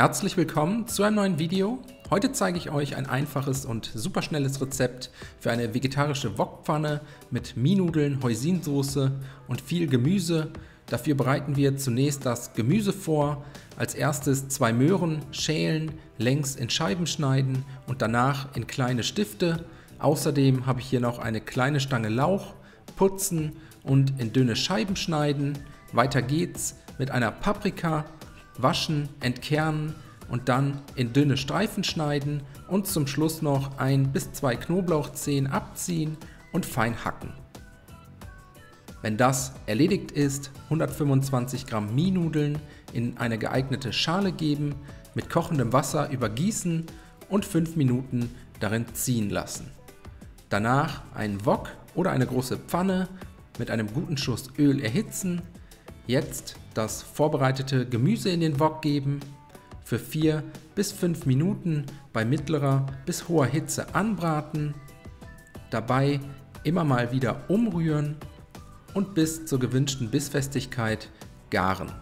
Herzlich willkommen zu einem neuen Video. Heute zeige ich euch ein einfaches und super schnelles Rezept für eine vegetarische Wokpfanne mit Mienudeln, Hoisinsoße und viel Gemüse. Dafür bereiten wir zunächst das Gemüse vor. Als erstes 2 Möhren schälen, längs in Scheiben schneiden und danach in kleine Stifte. Außerdem habe ich hier noch eine kleine Stange Lauch, putzen und in dünne Scheiben schneiden. Weiter geht's mit einer Paprika. Waschen, entkernen und dann in dünne Streifen schneiden und zum Schluss noch 1 bis 2 Knoblauchzehen abziehen und fein hacken. Wenn das erledigt ist, 125 Gramm Mienudeln in eine geeignete Schale geben, mit kochendem Wasser übergießen und 5 Minuten darin ziehen lassen. Danach einen Wok oder eine große Pfanne mit einem guten Schuss Öl erhitzen. Jetzt das vorbereitete Gemüse in den Wok geben, für 4 bis 5 Minuten bei mittlerer bis hoher Hitze anbraten, dabei immer mal wieder umrühren und bis zur gewünschten Bissfestigkeit garen.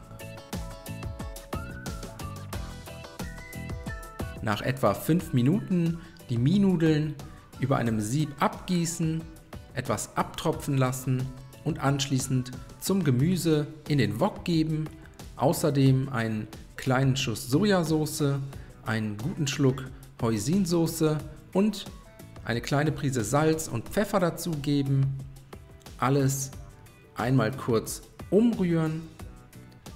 Nach etwa 5 Minuten die Mienudeln über einem Sieb abgießen, etwas abtropfen lassen und anschließend zum Gemüse in den Wok geben, außerdem einen kleinen Schuss Sojasauce, einen guten Schluck Hoisinsoße und eine kleine Prise Salz und Pfeffer dazugeben. Alles einmal kurz umrühren,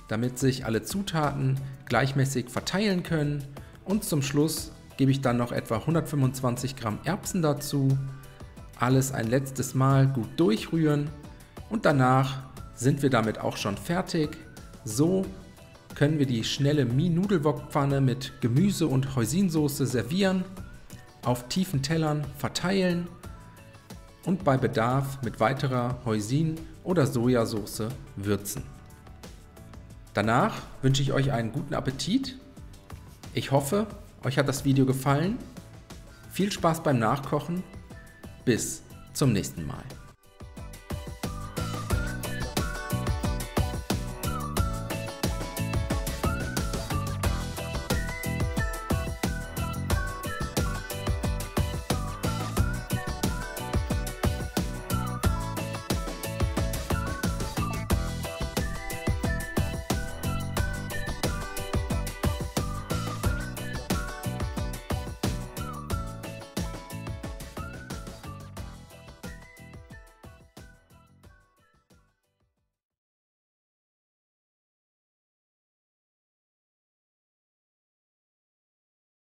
damit sich alle Zutaten gleichmäßig verteilen können, und zum Schluss gebe ich dann noch etwa 125 Gramm Erbsen dazu. Alles ein letztes Mal gut durchrühren. Und danach sind wir damit auch schon fertig. So können wir die schnelle Mie-Nudelwokpfanne mit Gemüse und Hoisinsoße servieren, auf tiefen Tellern verteilen und bei Bedarf mit weiterer Hoisin- oder Sojasauce würzen. Danach wünsche ich euch einen guten Appetit. Ich hoffe, euch hat das Video gefallen. Viel Spaß beim Nachkochen. Bis zum nächsten Mal.